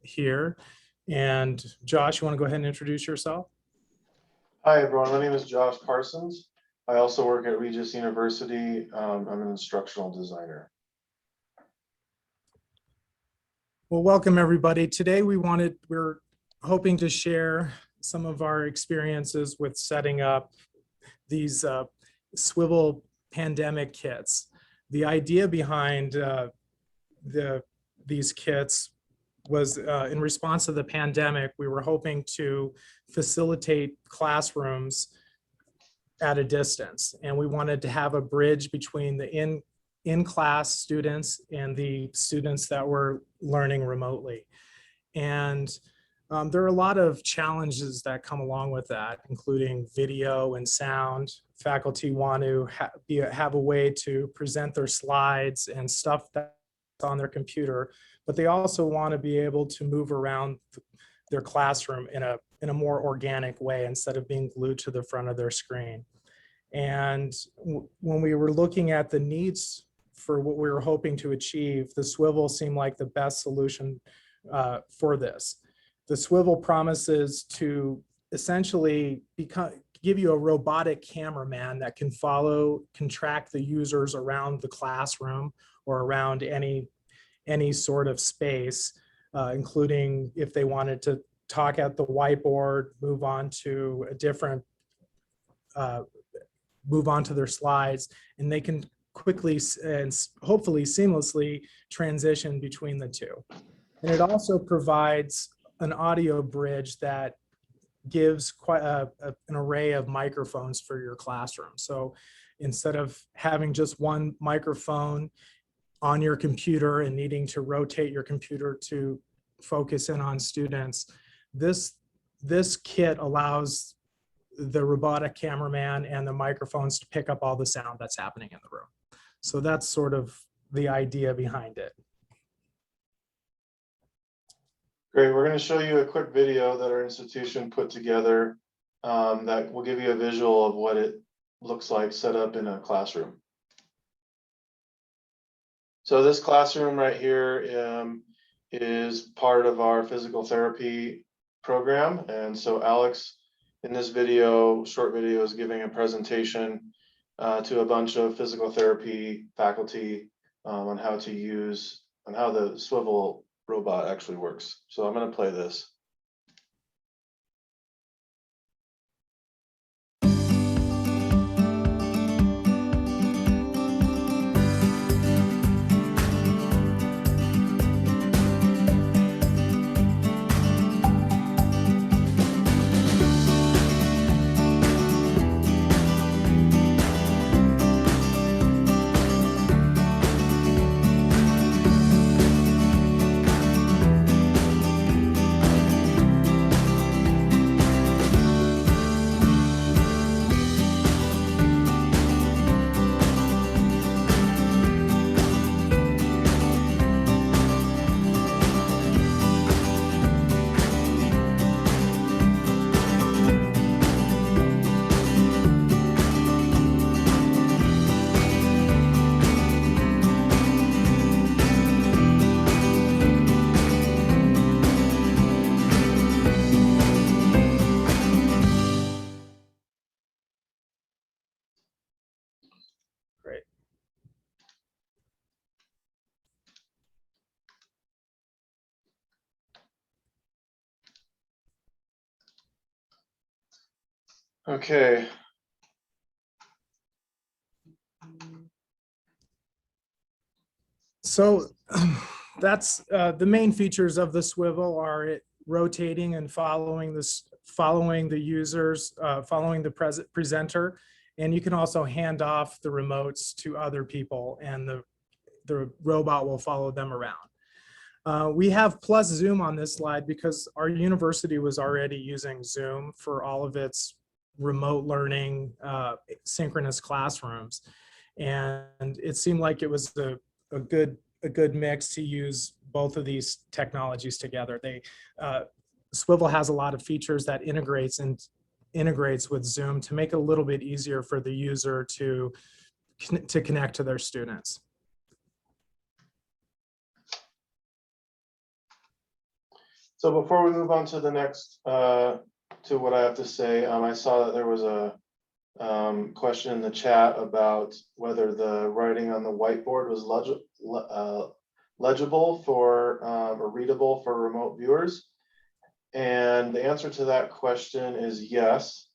here. And Josh, you want to go ahead and introduce yourself? Hi, everyone. My name is Josh Parsons. I also work at Regis University. I'm an instructional designer. Well, welcome everybody. Today we're hoping to share some of our experiences with setting up these Swivl pandemic kits. The idea behind these kits was in response to the pandemic. We were hoping to facilitate classrooms at a distance, and we wanted to have a bridge between the in-class students and the students that were learning remotely. And there are a lot of challenges that come along with that, including video and sound. Faculty want to have a way to present their slides and stuff that's on their computer, but they also want to be able to move around their classroom in a more organic way instead of being glued to the front of their screen. And when we were looking at the needs for what we were hoping to achieve, the Swivl seemed like the best solution for this. The Swivl promises to essentially give you a robotic cameraman that can track the users around the classroom or around any sort of space, including if they wanted to talk at the whiteboard, move on to a different move on to their slides, and they can quickly and hopefully seamlessly transition between the two. And it also provides an audio bridge that gives quite an array of microphones for your classroom. So instead of having just one microphone on your computer and needing to rotate your computer to focus in on students, this kit allows the robotic cameraman and the microphones to pick up all the sound that's happening in the room. So that's sort of the idea behind it. Great. We're going to show you a quick video that our institution put together that will give you a visual of what it looks like set up in a classroom. So this classroom right here is part of our physical therapy program. And so Alex, in this short video, is giving a presentation to a bunch of physical therapy faculty on how the Swivl robot actually works. So I'm going to play this. Okay. So that's the main features of the Swivl are it rotating and following the users, following the presenter, and you can also hand off the remotes to other people, and the robot will follow them around. We have plus Zoom on this slide because our university was already using Zoom for all of its remote learning, synchronous classrooms, and it seemed like it was a good mix to use both of these technologies together. Swivl has a lot of features that integrates with Zoom to make it a little bit easier for the user to connect to their students. So before we move on to the next, to what I have to say, I saw that there was a question in the chat about whether the writing on the whiteboard was legible for or readable for remote viewers. And the answer to that question is yes.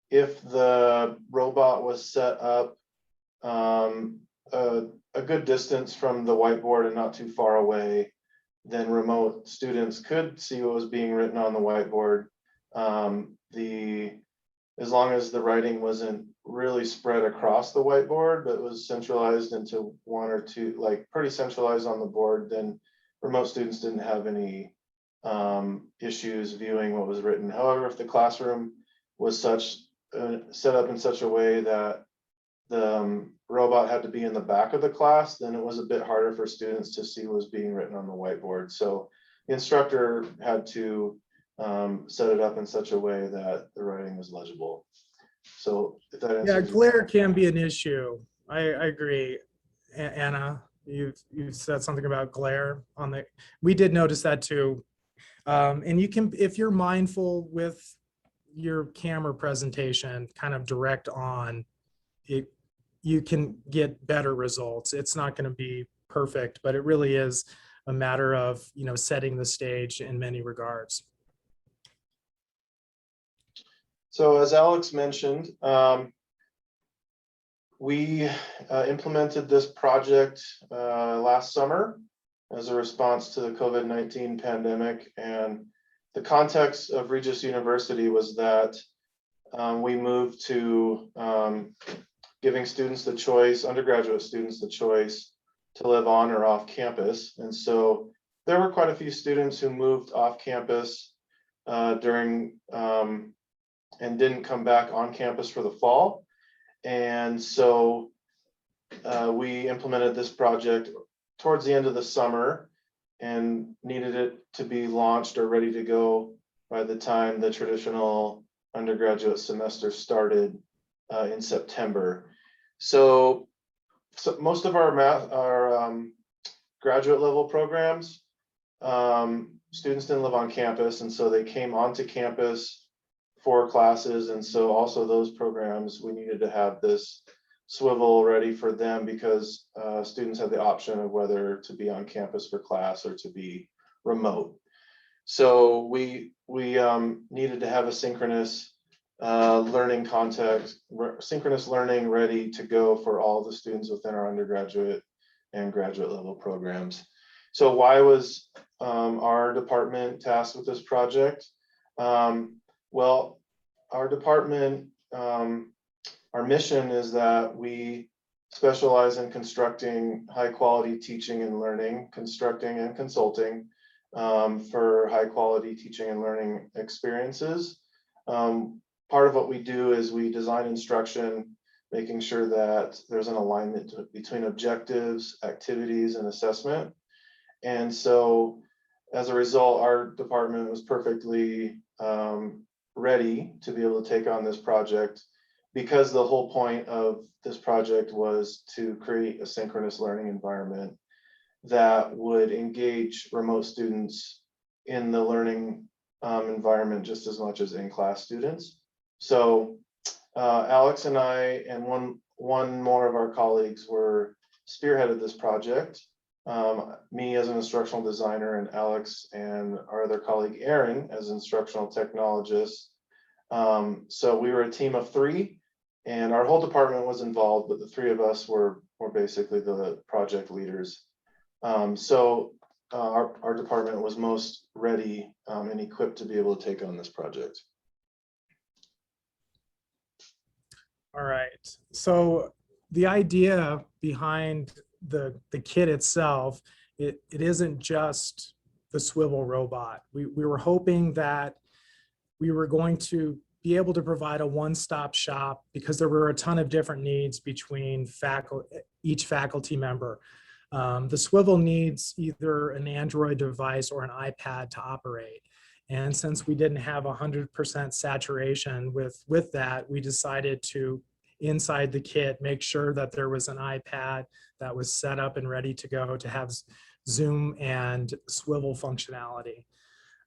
If the robot was set up a good distance from the whiteboard and not too far away, then remote students could see what was being written on the whiteboard. As long as the writing wasn't really spread across the whiteboard, but was centralized into one or two, like pretty centralized on the board, then remote students didn't have any issues viewing what was written. However, if the classroom was set up in such a way that the robot had to be in the back of the class, then it was a bit harder for students to see what was being written on the whiteboard. So the instructor had to set it up in such a way that the writing was legible. So if that answers Yeah, your glare can be an issue. I agree. Anna, you've said something about glare on the, we did notice that too. And you can, if you're mindful with your camera presentation, kind of direct on it, you can get better results. It's not going to be perfect, but it really is a matter of, you know, setting the stage in many regards. So as Alex mentioned, we implemented this project last summer as a response to the COVID-19 pandemic. And the context of Regis University was that we moved to giving students the choice, undergraduate students the choice to live on or off campus. And so there were quite a few students who moved off campus during and didn't come back on campus for the fall. And so we implemented this project towards the end of the summer and needed it to be launched or ready to go by the time the traditional undergraduate semester started in September. So most of our graduate level programs, students didn't live on campus, and so they came onto campus for classes. And so also those programs, we needed to have this Swivl ready for them because students had the option of whether to be on campus for class or to be remote. So we needed to have a synchronous learning context, synchronous learning ready to go for all the students within our undergraduate and graduate level programs. So why was our department tasked with this project? Well, our department, our mission is that we specialize in constructing high quality teaching and learning, constructing and consulting for high quality teaching and learning experiences. Part of what we do is we design instruction, making sure that there's an alignment between objectives, activities, and assessment. And so as a result, our department was perfectly ready to be able to take on this project because the whole point of this project was to create a synchronous learning environment that would engage remote students in the learning environment just as much as in-class students. So Alex and I and one more of our colleagues were spearheaded this project. Me as an instructional designer and Alex and our other colleague Aaron as instructional technologist. So we were a team of 3 and our whole department was involved, but the 3 of us were basically the project leaders. So our department was most ready and equipped to be able to take on this project. All right. So the idea behind the kit itself, it isn't just the Swivl robot. We were hoping that we were going to be able to provide a one-stop shop because there were a ton of different needs between each faculty member. The Swivl needs either an Android device or an iPad to operate. And since we didn't have 100% saturation with that, we decided to, inside the kit, make sure that there was an iPad that was set up and ready to go to have Zoom and Swivl functionality.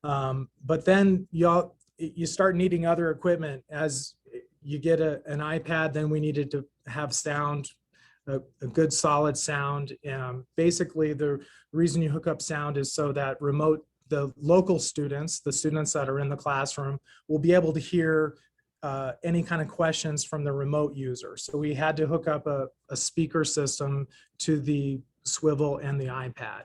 But then you start needing other equipment as you get an iPad. Then we needed to have sound, a good solid sound. Basically, the reason you hook up sound is so that the local students, the students that are in the classroom, will be able to hear any kind of questions from the remote user. So we had to hook up a speaker system to the Swivl and the iPad.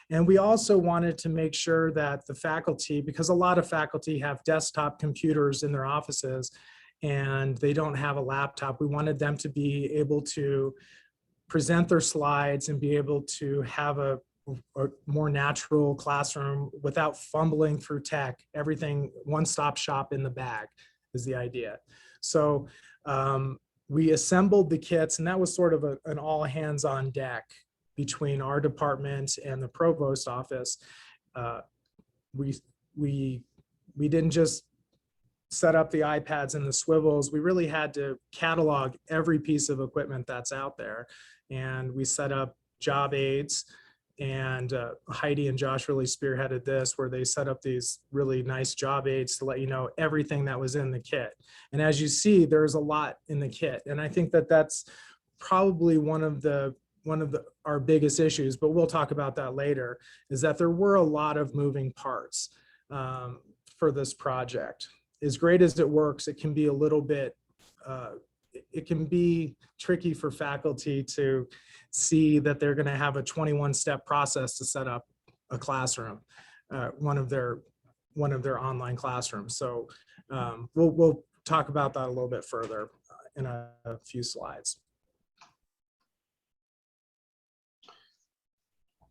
And we also wanted to make sure that the faculty, because a lot of faculty have desktop computers in their offices and they don't have a laptop, we wanted them to be able to present their slides and be able to have a more natural classroom without fumbling through tech. Everything, one-stop shop in the bag is the idea. So we assembled the kits, and that was sort of an all hands on deck between our department and the provost office. We didn't just set up the iPads and the Swivls. We really had to catalog every piece of equipment that's out there. And we set up job aids, and Heidi and Josh really spearheaded this, where they set up these really nice job aids to let you know everything that was in the kit. And as you see, there's a lot in the kit. And I think that that's probably one of our biggest issues, but we'll talk about that later, is that there were a lot of moving parts for this project. As great as it works, it can be a little bit, it can be tricky for faculty to see that they're going to have a 21-step process to set up a classroom, one of their online classrooms. So we'll talk about that a little bit further in a few slides.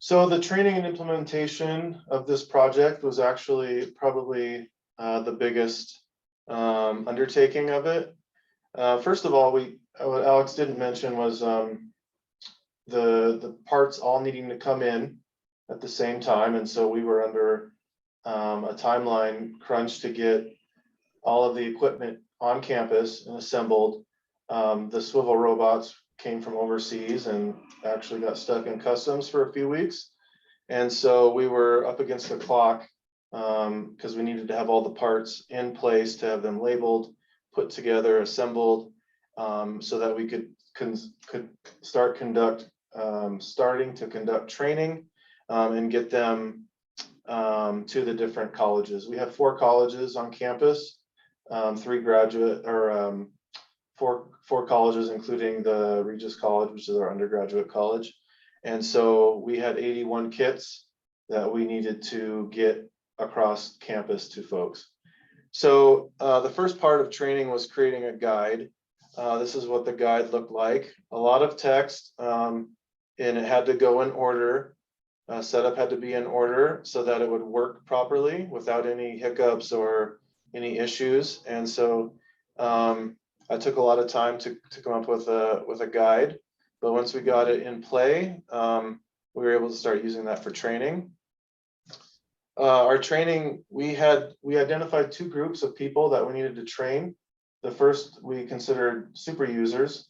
So the training and implementation of this project was actually probably the biggest undertaking of it. First of all, what Alex didn't mention was the parts all needing to come in at the same time, and so we were under a timeline crunch to get all of the equipment on campus and assembled. The Swivl robots came from overseas and actually got stuck in customs for a few weeks, and so we were up against the clock because we needed to have all the parts in place to have them labeled, put together, assembled, so that we could starting to conduct training and get them to the different colleges. We have 4 colleges on campus, 3 graduate or 4 colleges, including the Regis College, which is our undergraduate college. And so we had 81 kits that we needed to get across campus to folks. So the first part of training was creating a guide. This is what the guide looked like. A lot of text, and it had to go in order. Setup had to be in order so that it would work properly without any hiccups or any issues. And so I took a lot of time to come up with a guide. But once we got it in play, we were able to start using that for training. Our training, we identified 2 groups of people that we needed to train. The first we considered super users.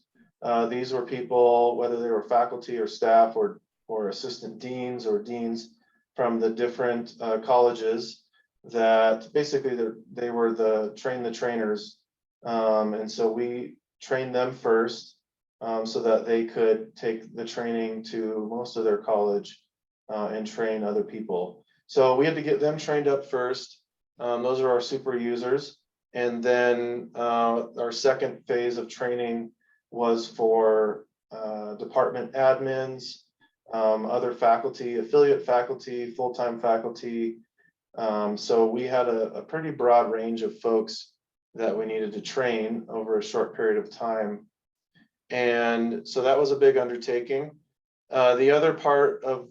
These were people, whether they were faculty or staff or assistant deans or deans from the different colleges, that basically they were the trainers. And so we trained them first so that they could take the training to most of their college and train other people. So we had to get them trained up first. Those are our super users. And then our second phase of training was for department admins, other faculty, affiliate faculty, full-time faculty. So we had a pretty broad range of folks that we needed to train over a short period of time. And so that was a big undertaking. The other part of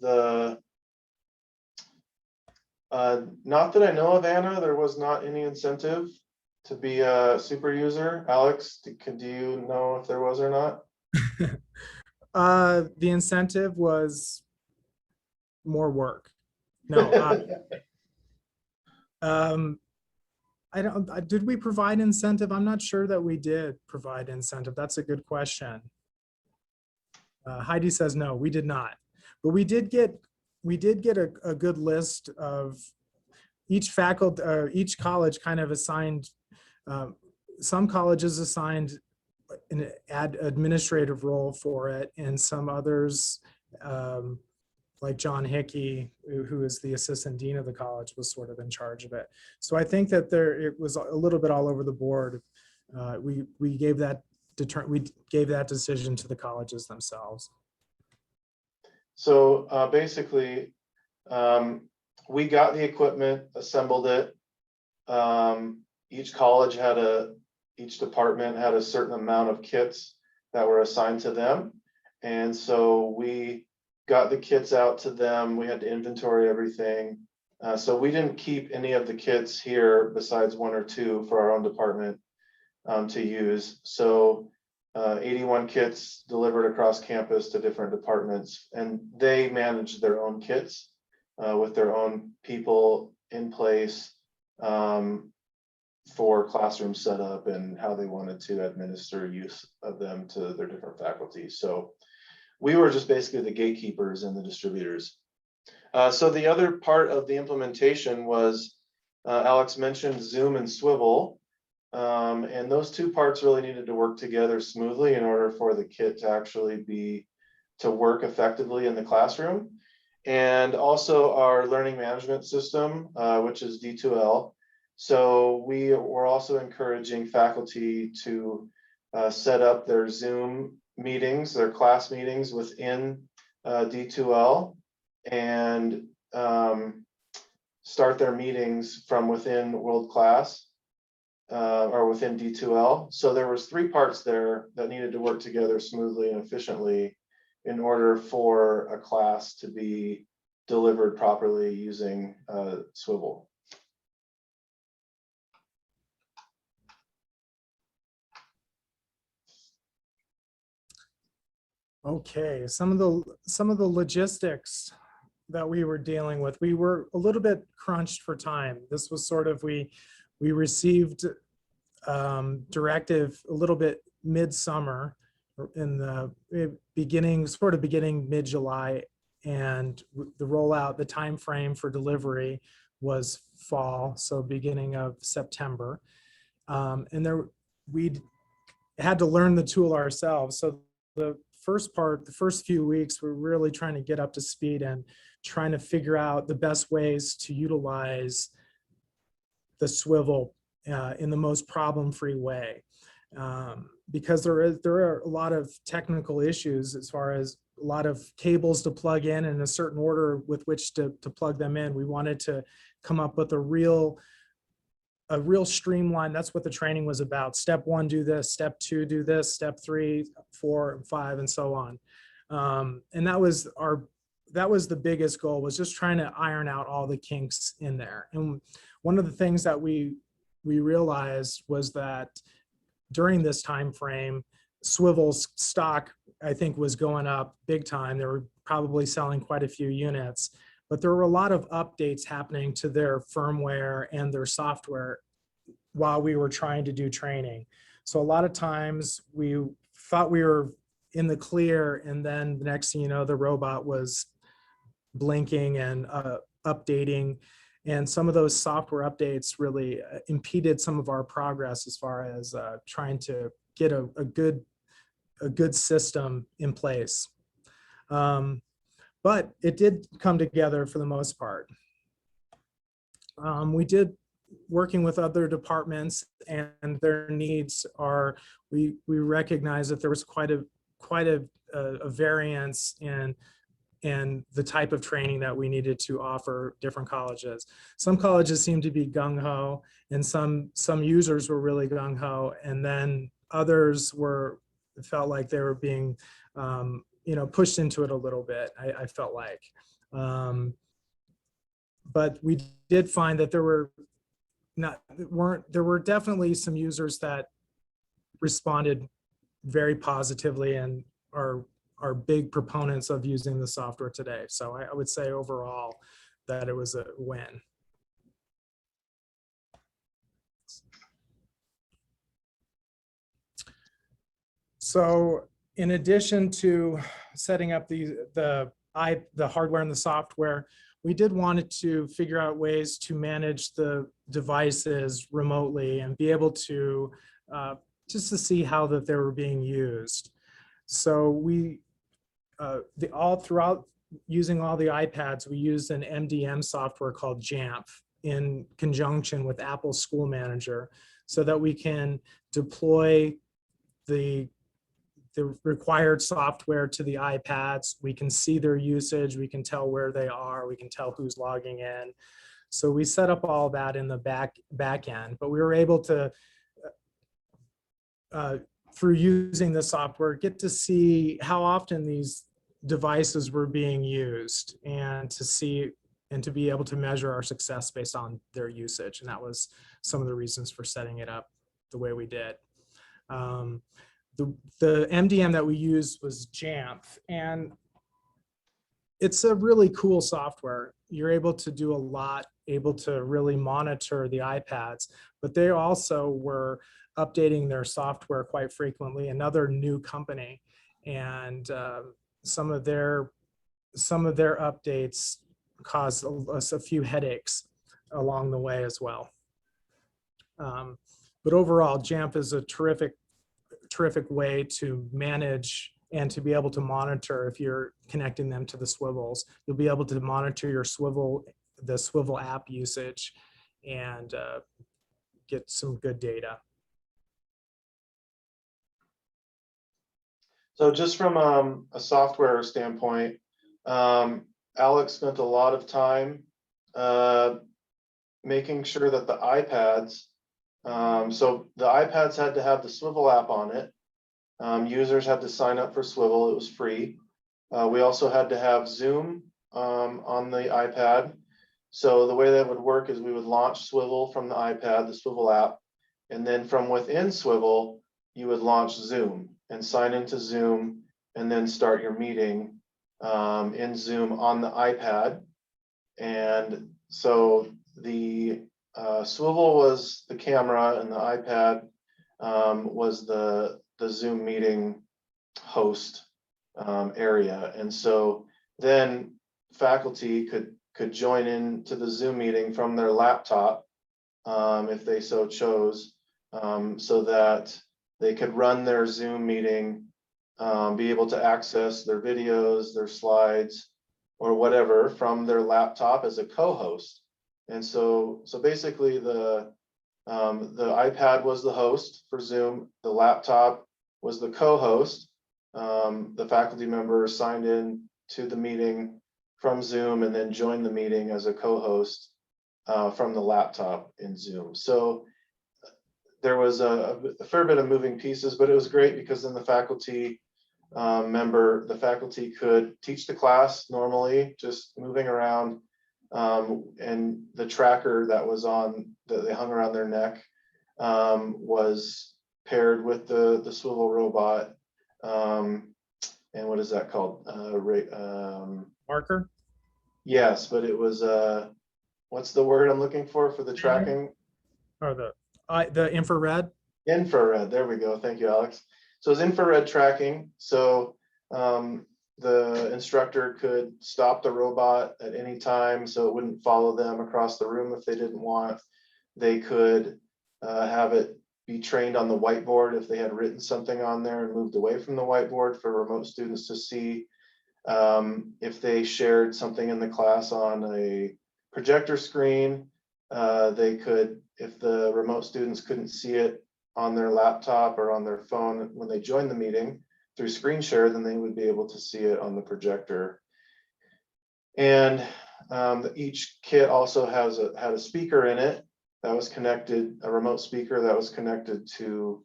not that I know of, Anna, there was not any incentive to be a super user. Alex, do you know if there was or not? The incentive was more work. No. I don't. Did we provide incentive? I'm not sure that we did provide incentive. That's a good question. Heidi says no, we did not. But we did get a good list of each faculty, each college kind of assigned, some colleges assigned an administrative role for it, and some others, like John Hickey, who is the assistant dean of the college, was sort of in charge of it. So I think that it was a little bit all over the board. We gave that decision to the colleges themselves. So basically, we got the equipment, assembled it. Each department had a certain amount of kits that were assigned to them. And so we got the kits out to them. We had to inventory everything. So we didn't keep any of the kits here besides one or two for our own department to use. So 81 kits delivered across campus to different departments, and they managed their own kits with their own people in place for classroom setup and how they wanted to administer use of them to their different faculties. So we were just basically the gatekeepers and the distributors. So the other part of the implementation was, Alex mentioned Zoom and Swivl. And those two parts really needed to work together smoothly in order for the kit to actually work effectively in the classroom. And also our learning management system, which is D2L. So we were also encouraging faculty to set up their Zoom meetings, their class meetings within D2L, and start their meetings from within World Class or within D2L. So there was three parts there that needed to work together smoothly and efficiently in order for a class to be delivered properly using Swivl. Okay, some of the logistics that we were dealing with, we were a little bit crunched for time. This was sort of, we received directive a little bit midsummer, in the beginning mid-July, and the rollout, the time frame for delivery was fall, so beginning of September. And we had to learn the tool ourselves. So the first few weeks, we're really trying to get up to speed and trying to figure out the best ways to utilize the Swivl in the most problem-free way. Because there are a lot of technical issues as far as a lot of cables to plug in and a certain order with which to plug them in. We wanted to come up with a real streamline. That's what the training was about. Step 1, do this. Step 2, do this. Step 3, 4, 5, and so on. And that was the biggest goal, was just trying to iron out all the kinks in there. And one of the things that we realized was that during this time frame, Swivl's stock, I think, was going up big time. They were probably selling quite a few units, but there were a lot of updates happening to their firmware and their software while we were trying to do training. So a lot of times we thought we were in the clear, and then the next thing you know, the robot was blinking and updating. And some of those software updates really impeded some of our progress as far as trying to get a good system in place. But it did come together for the most part. We did working with other departments, and their needs are, we recognize that there was quite a variance in the type of training that we needed to offer different colleges. Some colleges seemed to be gung-ho, and some users were really gung-ho, and then others felt like they were being pushed into it a little bit, I felt like. But we did find that there were definitely some users that responded very positively and are big proponents of using the software today. So I would say overall that it was a win. So in addition to setting up the hardware and the software, we did wanted to figure out ways to manage the devices remotely and be able to just to see how that they were being used. So we all throughout using all the iPads, we used an MDM software called Jamf in conjunction with Apple School Manager, so that we can deploy the required software to the iPads. We can see their usage, we can tell where they are, we can tell who's logging in. So we set up all that in the back end, but we were able to, through using the software, get to see how often these devices were being used, and to see and to be able to measure our success based on their usage. And that was some of the reasons for setting it up the way we did. The MDM that we used was Jamf, and it's a really cool software. You're able to do a lot, able to really monitor the iPads, but they also were updating their software quite frequently, another new company, and some of their updates caused us a few headaches along the way as well. But overall, Jamf is a terrific way to manage and to be able to monitor. If you're connecting them to the Swivls, you'll be able to monitor your the Swivl app usage, and get some good data. So just from a software standpoint, Alex spent a lot of time making sure that the iPads, so the iPads had to have the Swivl app on it. Users had to sign up for Swivl, it was free. We also had to have Zoom on the iPad. So the way that would work is we would launch Swivl from the iPad, the Swivl app, and then from within Swivl, you would launch Zoom and sign into Zoom, and then start your meeting in Zoom on the iPad. And so the Swivl was the camera, and the iPad was the Zoom meeting host area. And so then faculty could join into the Zoom meeting from their laptop if they so chose, so that they could run their Zoom meeting, be able to access their videos, their slides, or whatever from their laptop as a co-host. And so basically the iPad was the host for Zoom, the laptop was the co-host. The faculty member signed in to the meeting from Zoom and then joined the meeting as a co-host from the laptop in Zoom. So there was a fair bit of moving pieces, but it was great because then the faculty could teach the class normally, just moving around, and the tracker that was on, that they hung around their neck, was paired with the Swivl Robot, and what is that called? Marker? Yes, but it was what's the word I'm looking for the tracking? Or the infrared? Infrared, there we go. Thank you, Alex. So it's infrared tracking. So the instructor could stop the robot at any time so it wouldn't follow them across the room if they didn't want. They could have it be trained on the whiteboard if they had written something on there and moved away from the whiteboard for remote students to see. If they shared something in the class on a projector screen, they could, if the remote students couldn't see it on their laptop or on their phone when they joined the meeting through screen share, then they would be able to see it on the projector. And each kit also had a speaker in it that was connected, a remote speaker that was connected to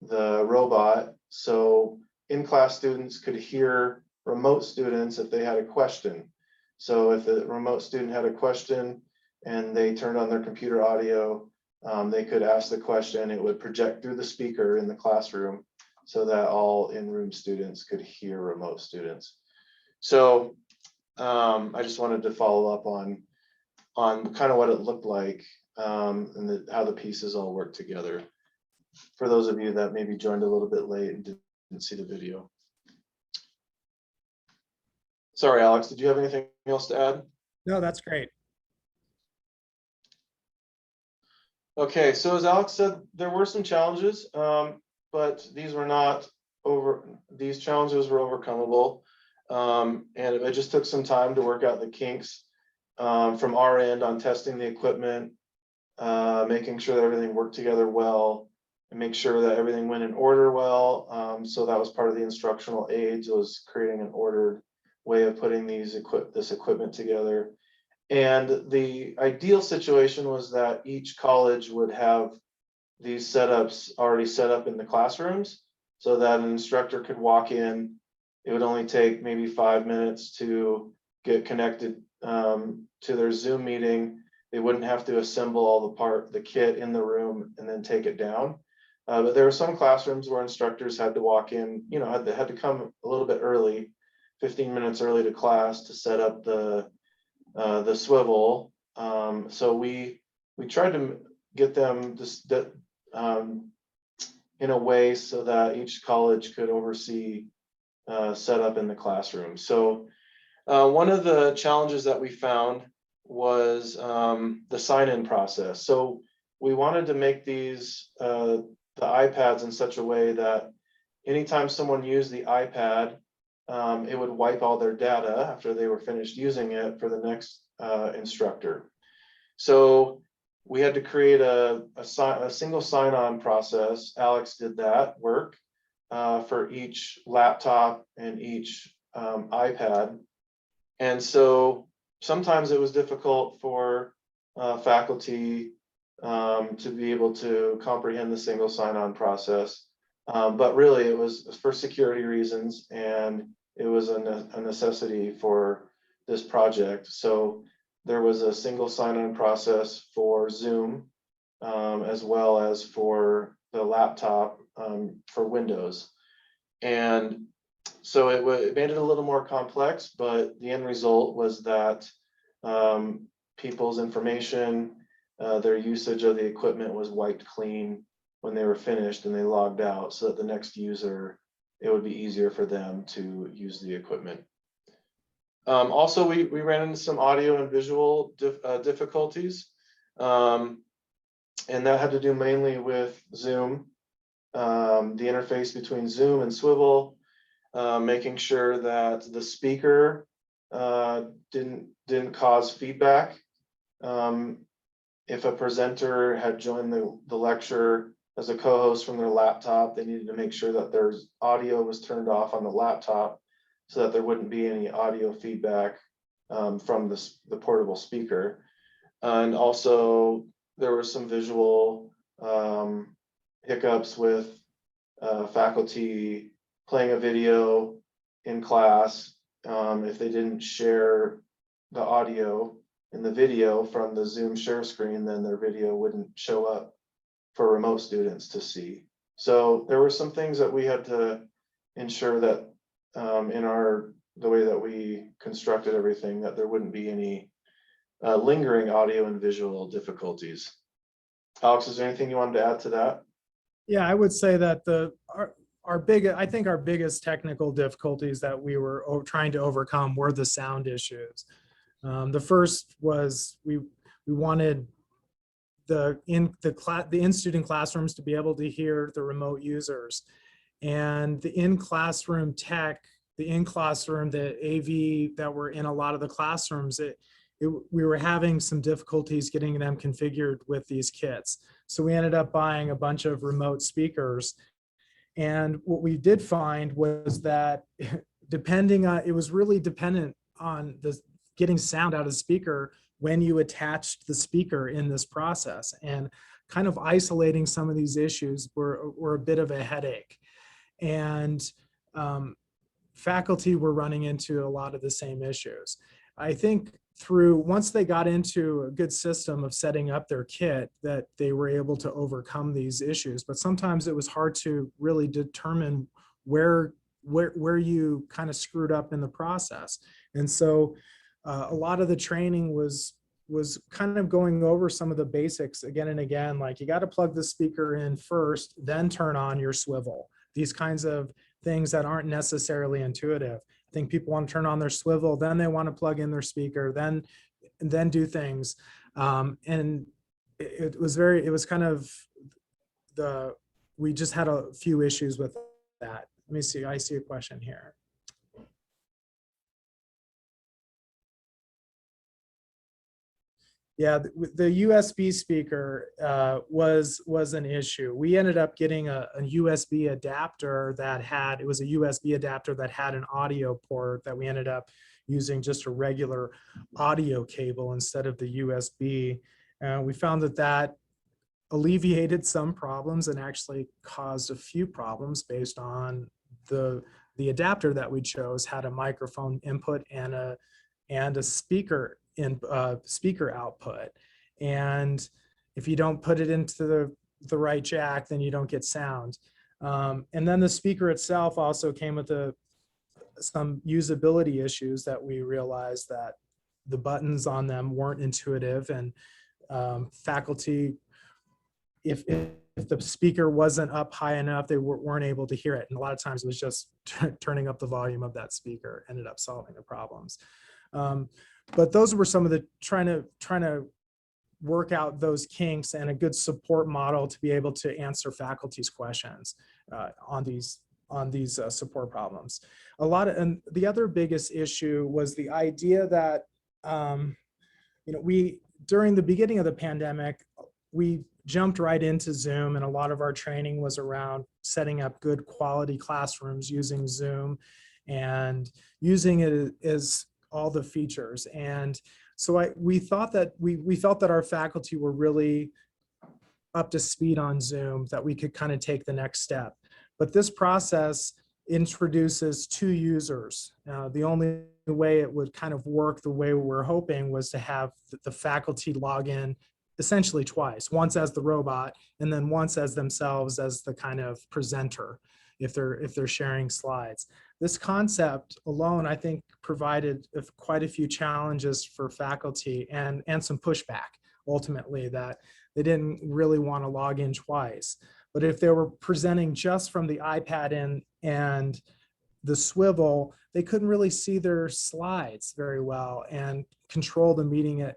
the robot. So in-class students could hear remote students if they had a question. So if the remote student had a question and they turned on their computer audio, they could ask the question. It would project through the speaker in the classroom so that all in-room students could hear remote students. So I just wanted to follow up on kind of what it looked like, and how the pieces all work together, for those of you that maybe joined a little bit late and didn't see the video. Sorry, Alex, did you have anything else to add? No, that's great. Okay, so as Alex said, there were some challenges, but these challenges were overcomable. And it just took some time to work out the kinks from our end on testing the equipment, making sure that everything worked together well, and make sure that everything went in order well. So that was part of the instructional aids, was creating an ordered way of putting this equipment together. And the ideal situation was that each college would have these setups already set up in the classrooms so that an instructor could walk in. It would only take maybe 5 minutes to get connected to their Zoom meeting. They wouldn't have to assemble all the kit in the room and then take it down. But there were some classrooms where instructors had to walk in, had to come a little bit early, 15 minutes early to class to set up the Swivl. So we tried to get them in a way so that each college could oversee setup in the classroom. So one of the challenges that we found was the sign-in process. So we wanted to make these the iPads in such a way that anytime someone used the iPad, it would wipe all their data after they were finished using it for the next instructor. So we had to create a single sign-on process. Alex did that work for each laptop and each iPad. And so sometimes it was difficult for faculty to be able to comprehend the single sign-on process. But really it was for security reasons, and it was a necessity for this project. So there was a single sign-on process for Zoom, as well as for the laptop for Windows. And so it made it a little more complex, but the end result was that people's information, their usage of the equipment was wiped clean when they were finished and they logged out, so that the next user, it would be easier for them to use the equipment. Also, we ran into some audio and visual difficulties, and that had to do mainly with Zoom, the interface between Zoom and Swivl, making sure that the speaker didn't cause feedback. If a presenter had joined the lecture as a co-host from their laptop, they needed to make sure that their audio was turned off on the laptop so that there wouldn't be any audio feedback from the portable speaker. And also there were some visual hiccups with faculty playing a video in class. If they didn't share the audio in the video from the Zoom share screen, then their video wouldn't show up for remote students to see. So there were some things that we had to ensure that in the way that we constructed everything, that there wouldn't be any lingering audio and visual difficulties. Alex, is there anything you wanted to add to that? Yeah, I would say that our biggest technical difficulties that we were trying to overcome were the sound issues. The first was we wanted the in-student classrooms to be able to hear the remote users, and the in-classroom tech, the in-classroom, the AV that were in a lot of the classrooms, we were having some difficulties getting them configured with these kits. So we ended up buying a bunch of remote speakers. And what we did find was that it was really dependent on getting sound out of the speaker when you attached the speaker in this process, and kind of isolating some of these issues were a bit of a headache. And faculty were running into a lot of the same issues. I think once they got into a good system of setting up their kit, that they were able to overcome these issues. But sometimes it was hard to really determine where you kind of screwed up in the process. And so a lot of the training was kind of going over some of the basics again and again, like you got to plug the speaker in first, then turn on your Swivl. These kinds of things that aren't necessarily intuitive. I think people want to turn on their Swivl, then they want to plug in their speaker, then do things. And it was kind of we just had a few issues with that. Let me see, I see a question here. Yeah, the USB speaker was an issue. We ended up getting a USB adapter it was a USB adapter that had an audio port that we ended up using just a regular audio cable instead of the USB. We found that alleviated some problems and actually caused a few problems based on the adapter that we chose had a microphone input and a speaker speaker output. And if you don't put it into the right jack, then you don't get sound. And then the speaker itself also came with some usability issues that we realized that the buttons on them weren't intuitive, and faculty, if the speaker wasn't up high enough, they weren't able to hear it. And a lot of times it was just turning up the volume of that speaker ended up solving the problems. But those were some of the trying to work out those kinks and a good support model to be able to answer faculty's questions on these support problems. And the other biggest issue was the idea that during the beginning of the pandemic, we jumped right into Zoom, and a lot of our training was around setting up good quality classrooms using Zoom and using it as all the features. And so we thought that we felt that our faculty were really up to speed on Zoom, that we could kind of take the next step. But this process introduces 2 users. The only way it would kind of work the way we're hoping was to have the faculty log in essentially twice, once as the robot and then once as themselves as the kind of presenter if they're sharing slides. This concept alone, I think, provided quite a few challenges for faculty and some pushback, ultimately, that they didn't really want to log in twice. But if they were presenting just from the iPad and the Swivl, they couldn't really see their slides very well and control the meeting. It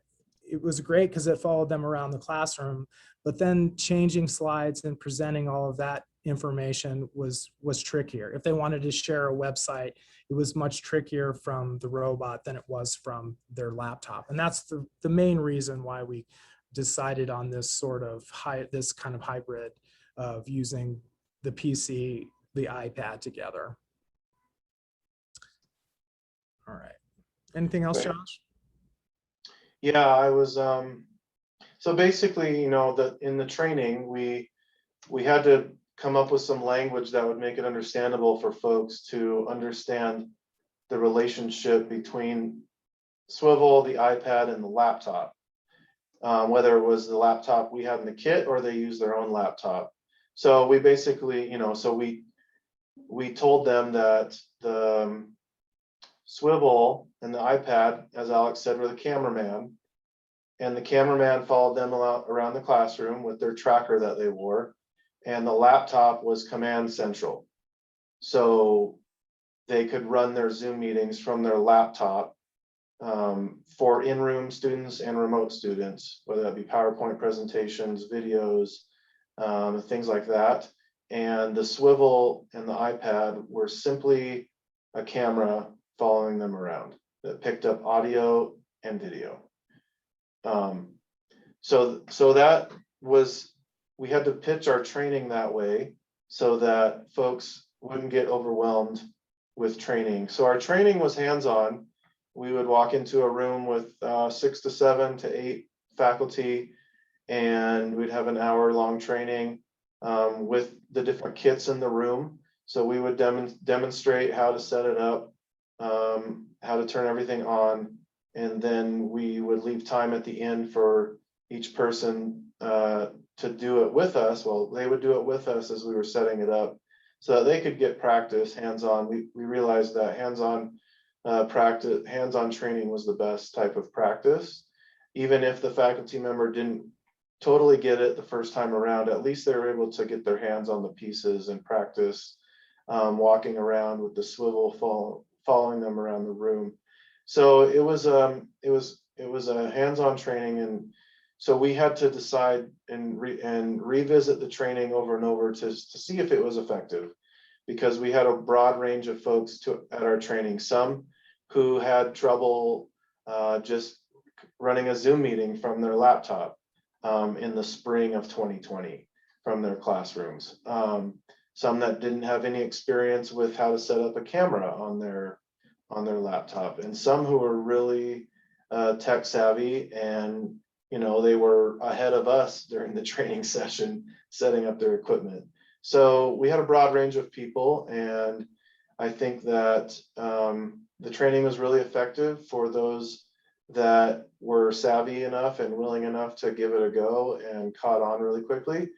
was great because it followed them around the classroom, but then changing slides and presenting all of that information was trickier. If they wanted to share a website, it was much trickier from the robot than it was from their laptop. And that's the main reason why we decided on this this kind of hybrid of using the PC, the iPad together. All right. Anything else, Josh? Yeah, I was, so basically, in the training, we had to come up with some language that would make it understandable for folks to understand the relationship between Swivl, the iPad, and the laptop, whether it was the laptop we had in the kit or they use their own laptop. So we basically, so we told them that the Swivl and the iPad, as Alex said, were the cameraman, and the cameraman followed them around the classroom with their tracker that they wore, and the laptop was command central. So they could run their Zoom meetings from their laptop for in-room students and remote students, whether that be PowerPoint presentations, videos, things like that. And the Swivl and the iPad were simply a camera following them around that picked up audio and video. So that was, we had to pitch our training that way so that folks wouldn't get overwhelmed with training. So our training was hands-on. We would walk into a room with 6 to 7 to 8 faculty, and we'd have an hour-long training with the different kits in the room. So we would demonstrate how to set it up, how to turn everything on, and then we would leave time at the end for each person to do it with us. Well, they would do it with us as we were setting it up so that they could get practice hands-on. We realized that hands-on practice, hands-on training was the best type of practice. Even if the faculty member didn't totally get it the first time around, at least they were able to get their hands on the pieces and practice walking around with the Swivl following them around the room. So it was a hands-on training, and so we had to decide and revisit the training over and over to see if it was effective, because we had a broad range of folks at our training. Some who had trouble just running a Zoom meeting from their laptop in the spring of 2020 from their classrooms. Some that didn't have any experience with how to set up a camera on their laptop, and some who were really tech savvy, and they were ahead of us during the training session setting up their equipment. So we had a broad range of people, and I think that the training was really effective for those that were savvy enough and willing enough to give it a go and caught on really quickly.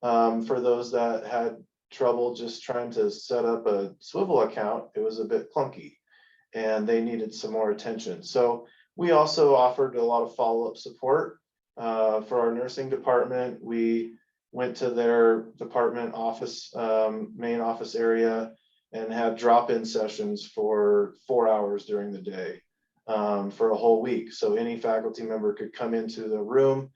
For those that had trouble just trying to set up a Swivl account, it was a bit clunky and they needed some more attention. So we also offered a lot of follow-up support for our nursing department. We went to their department office, main office area, and had drop-in sessions for 4 hours during the day for a whole week. So any faculty member could come into the room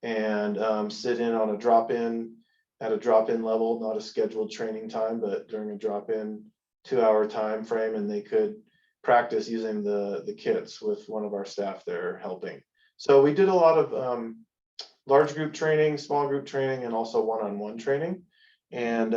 and sit in on a drop-in at a drop-in level, not a scheduled training time, but during a drop-in 2-hour time frame, and they could practice using the kits with one of our staff there helping. So we did a lot of large group training, small group training, and also one-on-one training. And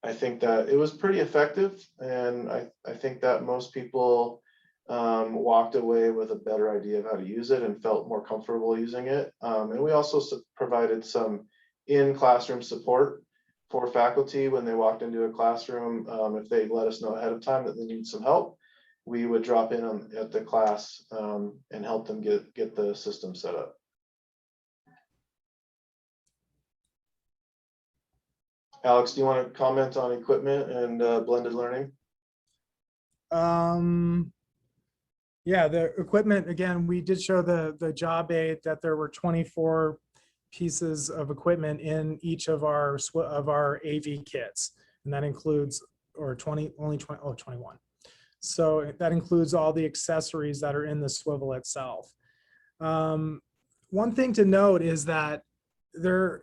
I think that it was pretty effective. And I think that most people walked away with a better idea of how to use it and felt more comfortable using it. And we also provided some in-classroom support for faculty when they walked into a classroom. If they let us know ahead of time that they need some help, we would drop in at the class and help them get the system set up. Alex, do you want to comment on equipment and blended learning? Yeah, the equipment, again, we did show the job aid that there were 24 pieces of equipment in each of our AV kits, and that includes, or 21. So that includes all the accessories that are in the Swivl itself. One thing to note is that the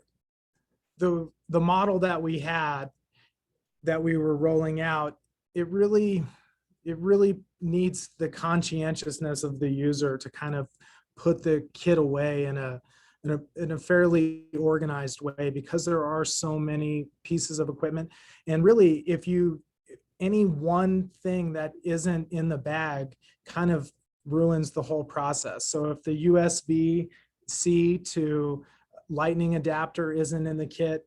model that we had, that we were rolling out, it really needs the conscientiousness of the user to kind of put the kit away in a fairly organized way, because there are so many pieces of equipment. And really, any one thing that isn't in the bag kind of ruins the whole process. So if the USB-C to lightning adapter isn't in the kit,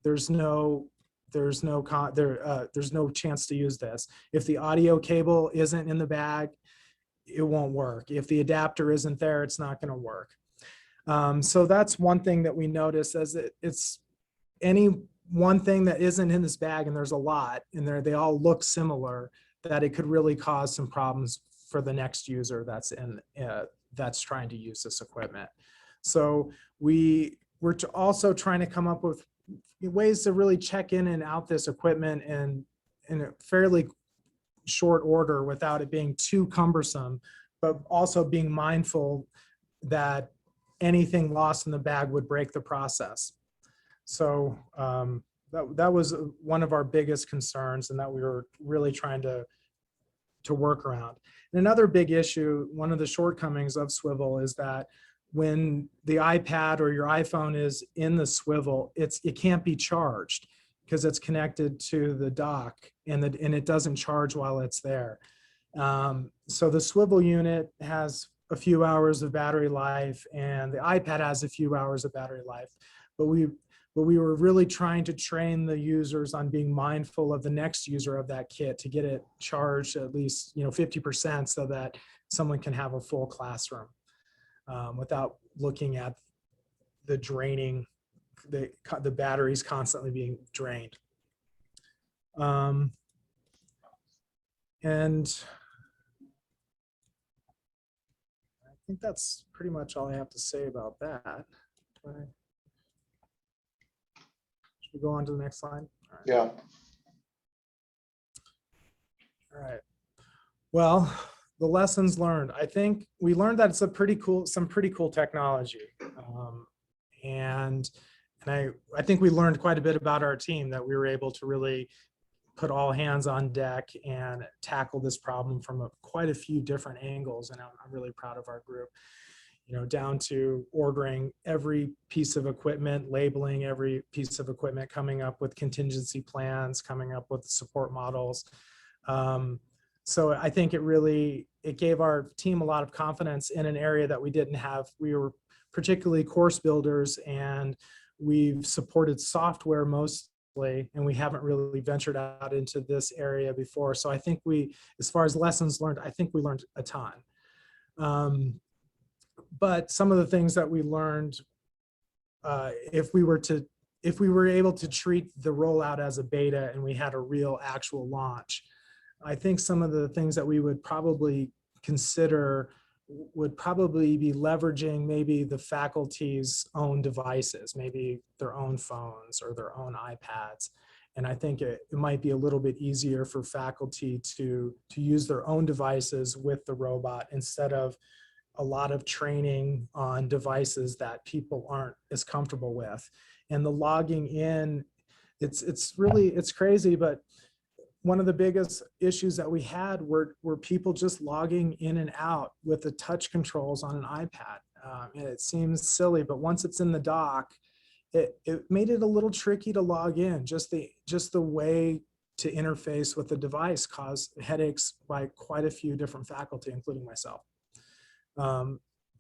there's no chance to use this. If the audio cable isn't in the bag, it won't work. If the adapter isn't there, it's not going to work. So that's one thing that we notice, as it's any one thing that isn't in this bag, and there's a lot, and they all look similar, that it could really cause some problems for the next user that's trying to use this equipment. So we're also trying to come up with ways to really check in and out this equipment in a fairly short order without it being too cumbersome, but also being mindful that anything lost in the bag would break the process. So that was one of our biggest concerns, and that we were really trying to work around. And another big issue, one of the shortcomings of Swivl, is that when the iPad or your iPhone is in the Swivl, it can't be charged because it's connected to the dock, and it doesn't charge while it's there. So the Swivl unit has a few hours of battery life, and the iPad has a few hours of battery life. But we were really trying to train the users on being mindful of the next user of that kit to get it charged at least 50%, so that someone can have a full classroom without looking at the draining, the batteries constantly being drained. And I think that's pretty much all I have to say about that. Should we go on to the next slide? All right. Yeah. All right. Well, the lessons learned. I think we learned that it's some pretty cool technology. And I think we learned quite a bit about our team, that we were able to really put all hands on deck and tackle this problem from quite a few different angles. And I'm really proud of our group, down to ordering every piece of equipment, labeling every piece of equipment, coming up with contingency plans, coming up with support models. So I think it gave our team a lot of confidence in an area that we didn't have. We were particularly course builders, and we've supported software mostly, and we haven't really ventured out into this area before. So I think as far as lessons learned, I think we learned a ton. But some of the things that we learned, if we were able to treat the rollout as a beta and we had a real actual launch, I think some of the things that we would probably consider would probably be leveraging maybe the faculty's own devices, maybe their own phones or their own iPads. And I think it might be a little bit easier for faculty to use their own devices with the robot, instead of a lot of training on devices that people aren't as comfortable with. And the logging in, it's crazy, but one of the biggest issues that we had were people just logging in and out with the touch controls on an iPad. And it seems silly, but once it's in the dock, it made it a little tricky to log in. Just the way to interface with the device caused headaches by quite a few different faculty, including myself.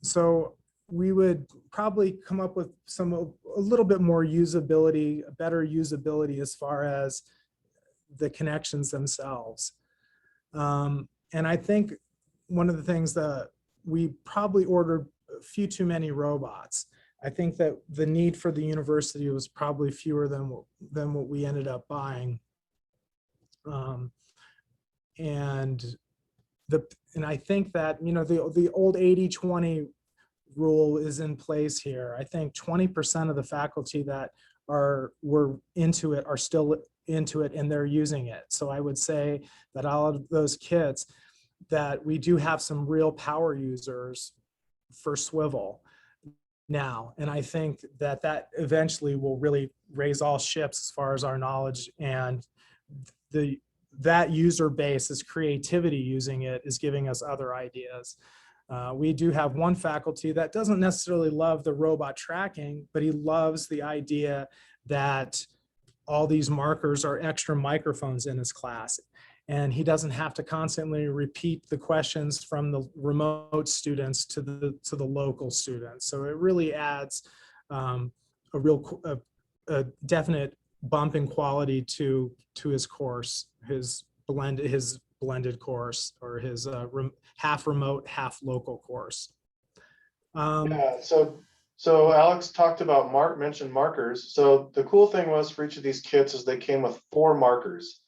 So we would probably come up with a little bit more usability, better usability as far as the connections themselves. And I think one of the things that we probably ordered a few too many robots. I think that the need for the university was probably fewer than what we ended up buying. And I think that, the old 80-20 rule is in place here. I think 20% of the faculty that were into it are still into it, and they're using it. So I would say that all of those kits, that we do have some real power users for Swivl now. And I think that eventually will really raise all ships as far as our knowledge, and that user base, is creativity using it, is giving us other ideas. We do have one faculty that doesn't necessarily love the robot tracking, but he loves the idea that all these markers are extra microphones in his class, and he doesn't have to constantly repeat the questions from the remote students to the local students. So it really adds a definite bump in quality to his course, his blended course, or his half remote, half local course. Yeah, so Alex talked about mentioned markers. So the cool thing was, for each of these kits, is they came with 4 markers.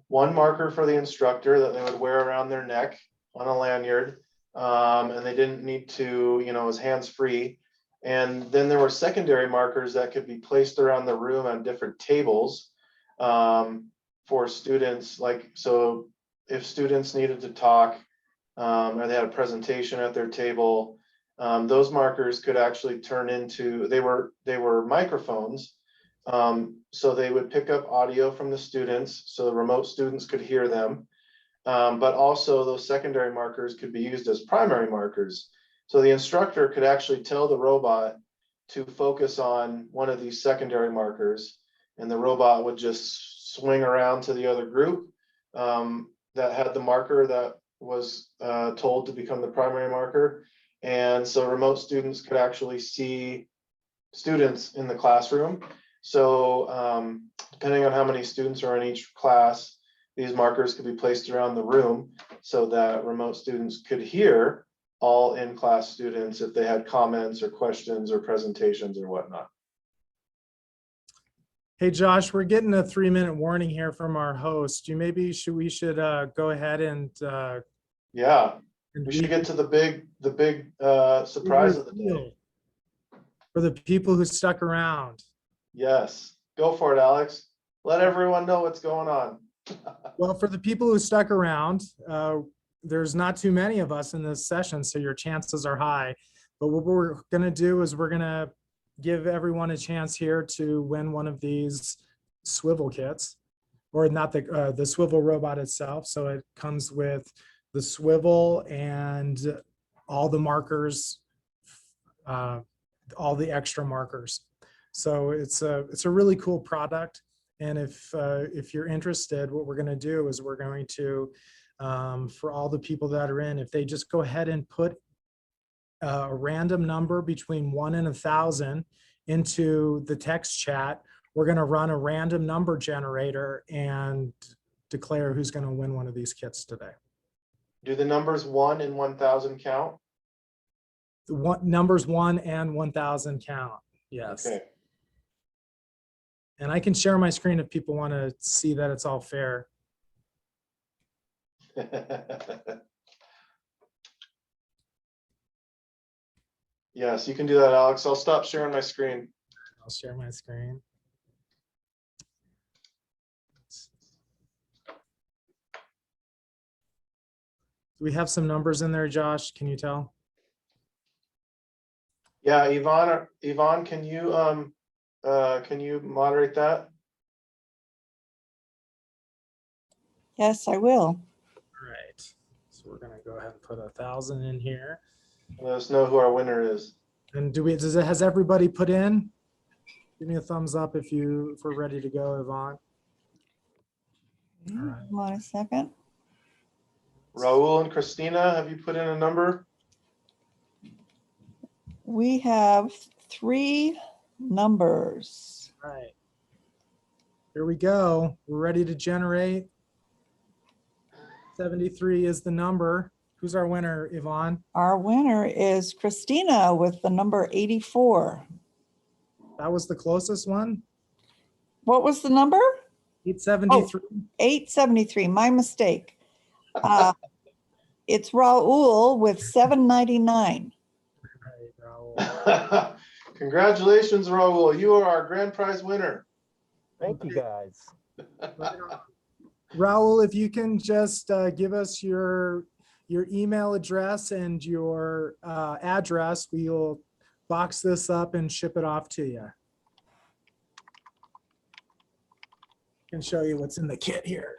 One marker for the instructor that they would wear around their neck on a lanyard, and they didn't need to, it was hands-free. And then there were secondary markers that could be placed around the room on different tables for students. So if students needed to talk, or they had a presentation at their table, those markers could actually turn into, they were microphones. So they would pick up audio from the students, so the remote students could hear them. But also those secondary markers could be used as primary markers. So the instructor could actually tell the robot to focus on one of these secondary markers, and the robot would just swing around to the other group that had the marker that was told to become the primary marker. And so remote students could actually see students in the classroom. So depending on how many students are in each class, these markers could be placed around the room so that remote students could hear all in-class students if they had comments or questions or presentations or whatnot. Hey, Josh, we're getting a 3-minute warning here from our host. We should go ahead and yeah, we should get to the big surprise of the day. For the people who stuck around. Yes, go for it, Alex. Let everyone know what's going on. Well, for the people who stuck around, there's not too many of us in this session, so your chances are high. But what we're gonna do is we're gonna give everyone a chance here to win one of these swivel kits, or not the Swivl robot itself. So it comes with the swivel and all the markers, all the extra markers. So it's a really cool product. And if you're interested, what we're going to do is we're going to, for all the people that are in, if they just go ahead and put a random number between 1 and 1,000 into the text chat, we're going to run a random number generator and declare who's going to win one of these kits today. Do the numbers 1 and 1,000 count? The numbers 1 and 1,000 count. Yes. Okay. And I can share my screen if people want to see that it's all fair. Yes, you can do that, Alex. I'll stop sharing my screen. I'll share my screen. Do we have some numbers in there, Josh? Can you tell? Yeah, Yvonne, can you moderate that? Yes, I will. All right. So we're going to go ahead and put 1,000 in here. Let us know who our winner is. And has everybody put in? Give me a thumbs up if we're ready to go, Yvonne. All right. Hold on a second. Raul and Christina, have you put in a number? We have 3 numbers. All right. Here we go. We're ready to generate. 73 is the number. Who's our winner, Yvonne? Our winner is Christina with the number 84. That was the closest one? What was the number? 873. 873, my mistake. It's Raul with 799. All right, Raul. Congratulations, Raul. You are our grand prize winner. Thank you, guys. Raul, if you can just give us your email address and your address, we'll box this up and ship it off to you. I can show you what's in the kit here.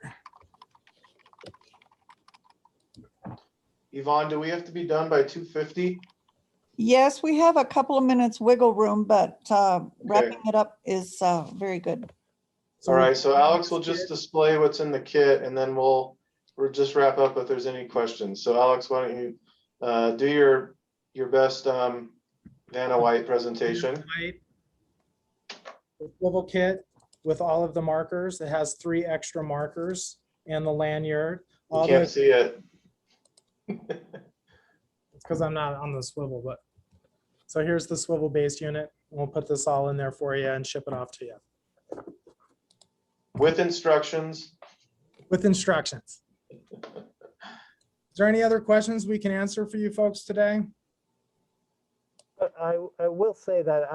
Yvonne, do we have to be done by 2:50? Yes, we have a couple of minutes wiggle room, but wrapping it up is very good. All right, so Alex will just display what's in the kit, and then we'll just wrap up if there's any questions. So Alex, why don't you do your best Vanna White presentation. The swivel kit with all of the markers. It has 3 extra markers and the lanyard. You can't see it. It's because I'm not on the swivel, but so here's the swivel base unit. We'll put this all in there for you and ship it off to you. With instructions. With instructions. Is there any other questions we can answer for you folks today? I will say that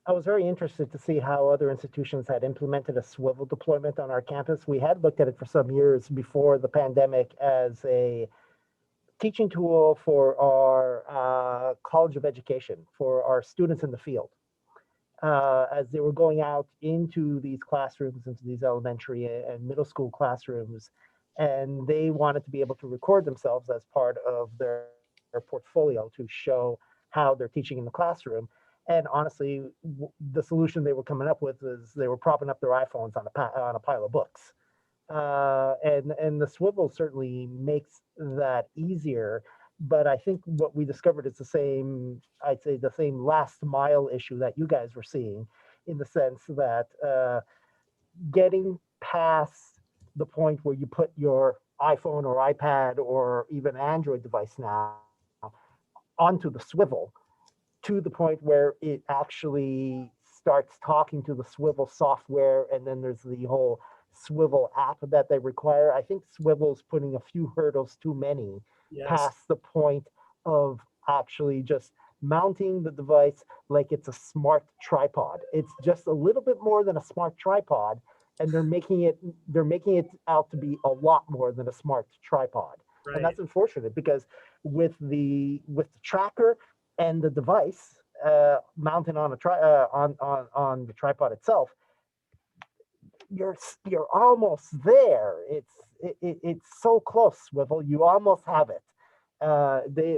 I was very interested to see how other institutions had implemented a swivel deployment on our campus. We had looked at it for some years before the pandemic as a teaching tool for our College of Education, for our students in the field. As they were going out into these classrooms, into these elementary and middle school classrooms, and they wanted to be able to record themselves as part of their portfolio to show how they're teaching in the classroom. And honestly, the solution they were coming up with is they were propping up their iPhones on a pile of books. And the swivel certainly makes that easier. But I think what we discovered is the same, I'd say the same last mile issue that you guys were seeing, in the sense that getting past the point where you put your iPhone or iPad or even Android device now onto the swivel, to the point where it actually starts talking to the swivel software, and then there's the whole swivel app that they require. I think swivel's putting a few hurdles too many past the point of actually just mounting the device like it's a smart tripod. It's just a little bit more than a smart tripod, and they're making it out to be a lot more than a smart tripod. Right. And that's unfortunate because with the tracker and the device mounted on on the tripod itself, you're almost there. It's so close, Swivl. You almost have it.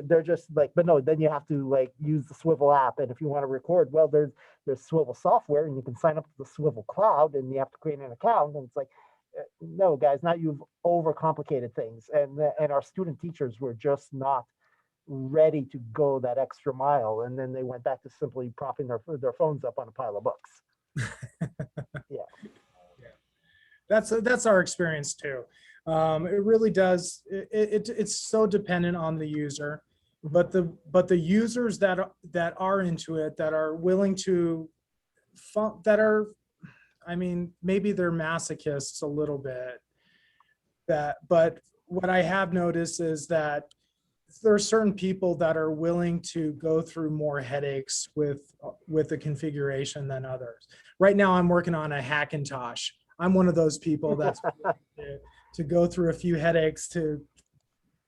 They're just like, but no, then you have to like use the Swivl app, and if you want to record, well, there's Swivl software, and you can sign up to the Swivl cloud, and you have to create an account, and it's like, no, guys, now you've overcomplicated things, and our student teachers were just not ready to go that extra mile, and then they went back to simply propping their phones up on a pile of books. Yeah. That's our experience too. It really does. It's so dependent on the user, but the users that are into it, that are willing to, that are, I mean, maybe they're masochists a little bit. But what I have noticed is that there are certain people that are willing to go through more headaches with the configuration than others. Right now, I'm working on a Hackintosh. I'm one of those people that's willing to go through a few headaches to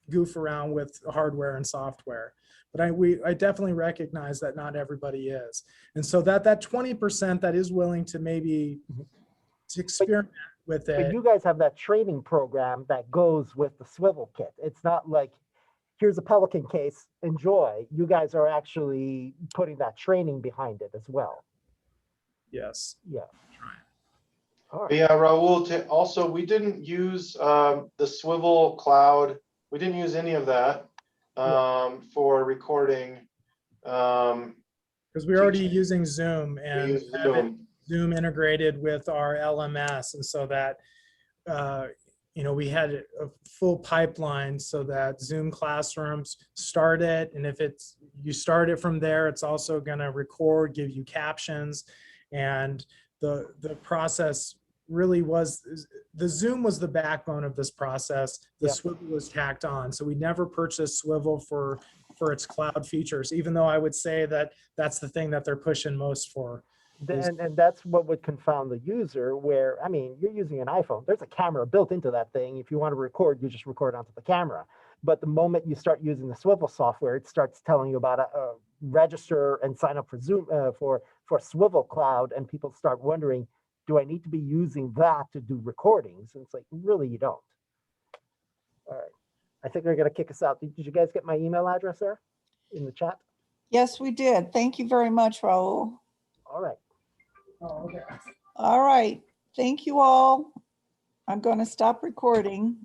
goof around with hardware and software. But I definitely recognize that not everybody is. And so that 20% that is willing to maybe to experiment with it. But you guys have that training program that goes with the Swivl kit. It's not like, here's a Pelican case, enjoy. You guys are actually putting that training behind it as well. Yes. Yeah. All right. Yeah, Raul, also, we didn't use the Swivl cloud. We didn't use any of that for recording. Because we're already using Zoom, We and use having Zoom. Zoom integrated with our LMS, and so that we had a full pipeline so that Zoom classrooms start it, and if you start it from there, it's also going to record, give you captions, and the process really was, the Zoom was the backbone of this process. The Swivl was tacked on. So we never purchased Swivl for its cloud features, even though I would say that that's the thing that they're pushing most for. And that's what would confound the user, where, I mean, you're using an iPhone. There's a camera built into that thing. If you want to record, you just record onto the camera. But the moment you start using the Swivl software, it starts telling you about register and sign up for Zoom, for Swivl Cloud, and people start wondering, do I need to be using that to do recordings? And it's like, really, you don't. All right. I think they're going to kick us out. Did you guys get my email address there in the chat? Yes, we did. Thank you very much, Raul. All right. Oh, okay. All right. Thank you all. I'm going to stop recording.